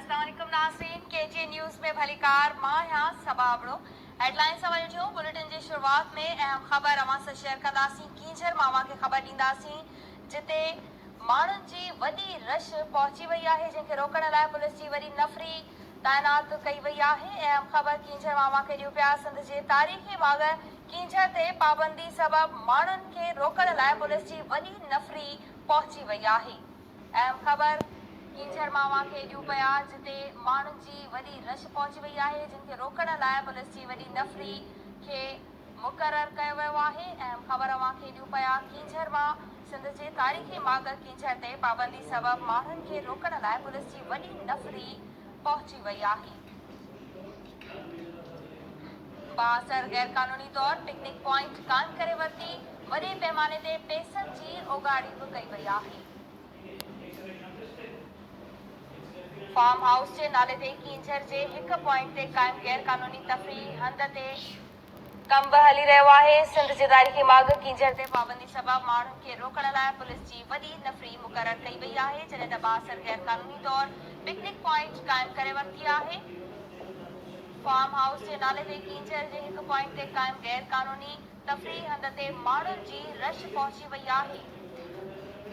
अस्सलामुअलैकुम नाज़रीन, KJ news में भलीकार मां यहाँ सबाबड़ो हेडलाइन समझो। बुलेटिन की शुरुआत में अहम खबर अवां सां शेयर कंदासीं। कींझर मावा के खबर ॾींदासीं जिते माण्हुनि जी वॾी रश पहुची वई आहे, जंहिंखे रोकण लाइ पुलिस जी वॾी नफ़री तैनात कई वई आहे। अहम खबर कींझर मावा खे ॾियो पिया। सिंध जे तारीख़ी बाग़ कींझर ते पाबंदी सबबि माण्हुनि खे रोकण लाइ पुलिस जी वॾी नफ़री पहुची वई आहे। अहम खबर कींझर मावा खे ॾियो पिया जिते माण्हुनि जी वॾी रश पहुची वई आहे, जिनखे रोकण लाइ पुलिस जी वॾी नफ़री खे मुक़ररु कयो वियो आहे। अहम खबर अवां खे ॾियो पिया कींझर मां सिंध जे तारीख़ी बाग़ कींझर ते पाबंदी सबबि माण्हुनि खे रोकण लाइ पुलिस जी वॾी नफ़री पहुची वई आहे। बासर गैर कानूनी तौर पिकनिक पॉइंट कान करे वरिती, वॾे पैमाने ते पैसनि जी ओगाड़ी बि कई वई आहे। फार्म हाउस के नाले ते कींझर जे हिक पॉइंट ते क़ाइम गैर कानूनी तफ़री हंध ते कम बि हली रहियो आहे। सिंध जे तारीख़ी बाग़ कींझर ते पाबंदी सबबि माण्हुनि खे रोकण लाइ पुलिस जी वॾी नफ़री मुक़ररु कई वई आहे, जॾहिं त बासर गैर कानूनी तौर पिकनिक पॉइंट क़ाइम करे वरिती आहे। फार्म हाउस के नाले ते कींझर जे हिक पॉइंट ते क़ाइम गैर कानूनी तफ़री हंध ते माण्हुनि जी रश पहुची वई आहे।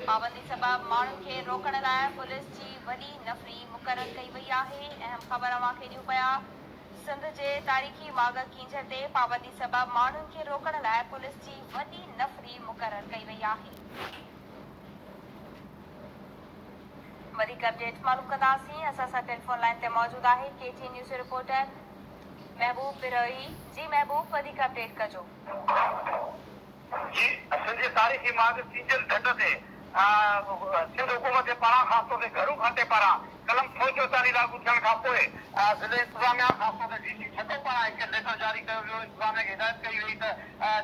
पाबंदी सबबि माण्हुनि खे रोकण लाइ पुलिस जी वॾी नफ़री मुक़ररु कई वई आहे। अहम ख़बर अवां खे ॾियूं पिया सिंध जे तारीख़ी बाग़ कींझर ते पाबंदी सबबि माण्हुनि खे रोकण लाइ पुलिस जी वॾी नफ़री मुक़ररु कई वई आहे। वधीक अपडेट मालूम कंदासीं। असां सां टेलीफोन लाइन ते मौजूदु आहे केजी न्यूज़ रिपोर्टर महबूब बिरोही। जी महबूब, वधीक अपडेट कजो। जी, सिंध जे तारीख़ी बाग़ कींझर ढंढ ते सिंध हुकूमत जे पारां ख़ासि तौर ते घरू खाते पारां कलम 144 लागू थियण खां पोइ ज़िले इंतिज़ामिया ख़ासि तौर ते डीसी छतो पारां हिकु लेटर जारी कयो वियो। इंतिज़ामिया खे हिदायत कई वई त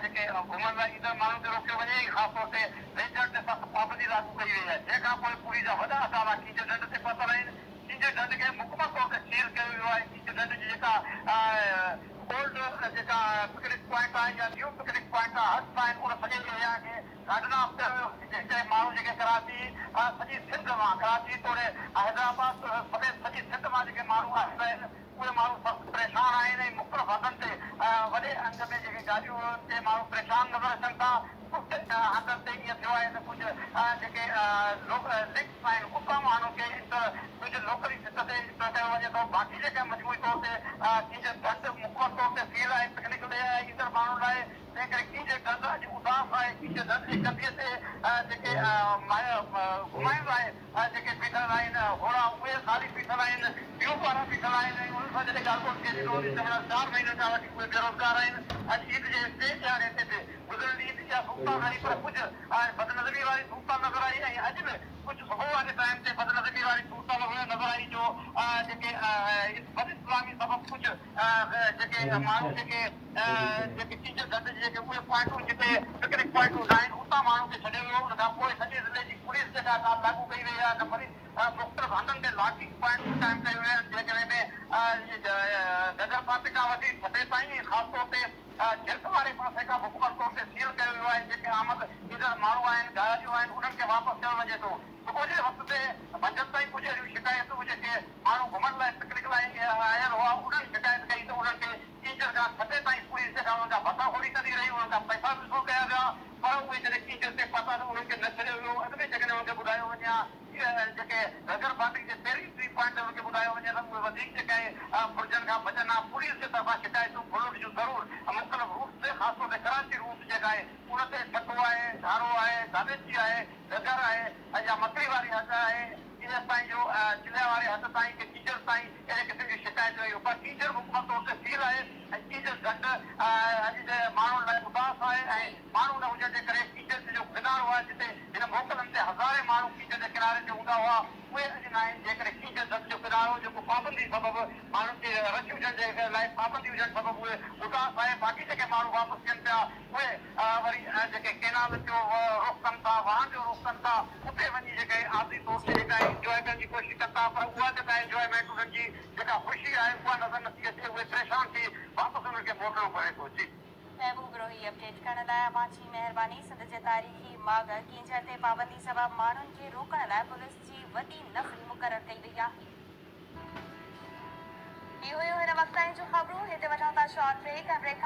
जेके घुमण लाइ ईंदड़ माण्हुनि खे रोकियो वञे, ख़ासि तौर ते रेंजर ते सख़्तु पाबंदी लागू कई वई आहे। जंहिंखां पोइ पुरी जा वॾा अदारा कींझर ढंढ ते पहुतल आहिनि। कींझर ढंढ खे मुकमल तौर ते सील कयो वियो आहे। कींझर ढंढ जी जेका ओल्ड जेका पिकनिक पॉइंट आहे या न्यू पिकनिक पॉइंट आहे, हद आहिनि, उन सॼे एरिया खे गार्डन ऑफ कयो वियो। जंहिं माण्हू जेके कराची सॼी सिंध मां, कराची तोड़े हैदराबाद समेत सॼी सिंध मां जेके माण्हू आहिनि उहे माण्हू सख़्तु परेशान आहिनि। ऐं मुख़्तलिफ़ हंधनि ते वॾे अंग में जेके गाॾियूं ते माण्हू परेशान नज़र अचनि था। कुझु हंधनि ते ईअं थियो आहे त कुझु जेके लिंक्स आहिनि उतां माण्हू खे कुझु लोकली सिट ते कयो वञे थो। बाक़ी जेके मजमूई तौर ते कींझर ढंढ मुकमल तौर ते सील आहे पिकनिक ते ईंदड़ माण्हुनि लाइ। तंहिं करे कींझर ढंढ अॼु उदास आहे। कींझर ढंढ जी कंधीअ ते जेके घुमाइण लाइ जेके बीठल आहिनि घोड़ा, उहे ख़ाली बीठल आहिनि, ॿियूं पारां बीठल आहिनि। ऐं उन्हनि सां जॾहिं ॻाल्हि ॿोल थिए थी त उहे 4 महीननि खां वठी उहे बेरोज़गार आहिनि। अॼु ईद जे टे ॾियारे ते बि गुज़िरियल ईद जा सूरत आई, पर कुझु बदनज़मी वारी सूरत नज़र आई। ऐं अॼु बि कुझु सुबुह वारे टाइम ते बदनज़मी वारी सूरत नज़र आई जो जेके बद इस्लामी सबबि कुझु जेके माण्हू जेके कींझर ढंढ जी जेके उहे पॉइंटूं जिते पिकनिक पॉइंटूं आहिनि उतां माण्हू खे छॾियो वियो। उन खां पोइ सॼे ज़िले जी पुलिस जेका लागू कई वई आहे। न वरी मुख़्तलिफ़ हंधनि ते लॉकिंग पॉइंटूं क़ाइमु कयूं वियूं आहिनि, जेकॾहिं में नगर पासे खां वठी सभे ताईं ख़ासि तौर ते झिरक वारे पासे खां मुकमल तौर ते सील कयो वियो आहे। जेके आमद ईंदड़ माण्हू आहिनि, गाॾियूं आहिनि, उन्हनि खे वापसि कयो वञे थो। सुबुह जे वक़्त ते मंझंदि ताईं कुझु अहिड़ियूं शिकायतूं जेके माण्हू घुमण लाइ पिकनिक लाइ आयल हुआ, उन्हनि शिकायत कई त उन्हनि खे कींझर खां सभे ताईं पुलिस जेका उन्हनि जा भसाखोरी कंदी रही, उन्हनि खां पैसा वसूल कया विया। पर उहे जॾहिं कींझर ते पहुता त उन्हनि खे न छॾियो वियो। अॻ में जेकॾहिं उन्हनि खे ॿुधायो वञे हा जेके नगर पार्टी जे पहिरीं 3 पॉइंट उन्हनि खे ॿुधायो वञे त उहे वधीक जेके फुर्जनि खां बचनि हा। पुलिस जे तरफ़ां शिकायतूं फुलुट जूं ज़रूरु मुख़्तलिफ़ रूट ते ख़ासि तौर ते कराची रूट जेका आहे उन ते छतो आहे, धारो आहे, दावेची आहे, नगर आहे, ऐं या मकड़ी वारी हद आहे, इन ताईं जो चिलिया वारे हद ताईं की कींझर ताईं अहिड़े क़िस्म जी शिकायत हुई। पर कींझर मुकमल तौर ते सील आहे। ऐं कींझर ढंढ अॼु जे माण्हुनि लाइ उदास आहे। ऐं माण्हू न हुजण जे करे कींझर जो किनारो आहे जिते हिन मोकलनि ते हज़ारे माण्हू कींझर जे किनारे ते हूंदा हुआ, उहे अॼु न आहिनि। जेकॾहिं कींझर ढंढ जो किनारो जेको पाबंदी सबबि माण्हुनि खे रश हुजण जे लाइ पाबंदी हुजण सबबि उहे उदास आहे। बाक़ी जेके माण्हू वापसि थियनि पिया उहे वरी जेके केनाल जो रुख़ कनि था, वाहन जो रुख़ कनि था, उते वञी जेके आर्ज़ी तौर ते जेका इंजॉय करण जी कोशिशि कनि था। पर उहा जेका इंजॉयमेंट उन्हनि जी जेका ख़ुशी आहे उहा नज़र नथी अचे। उहे परेशान थी वापसि उन्हनि खे मोकिलणो पवे थो। जी महबूब रोही अपडेट करण लाइ अवां जी महिरबानी। सिंध जे तारीख़ी बाग़ कींझर ते पाबंदी सबबि माण्हुनि खे रोकण लाइ पुलिस जी वॾी नफ़री मुक़ररु कई वई आहे। वक्त ताईं जूं ख़बरूं हिते वठूं था शॉर्ट ब्रेक ऐं ब्रेक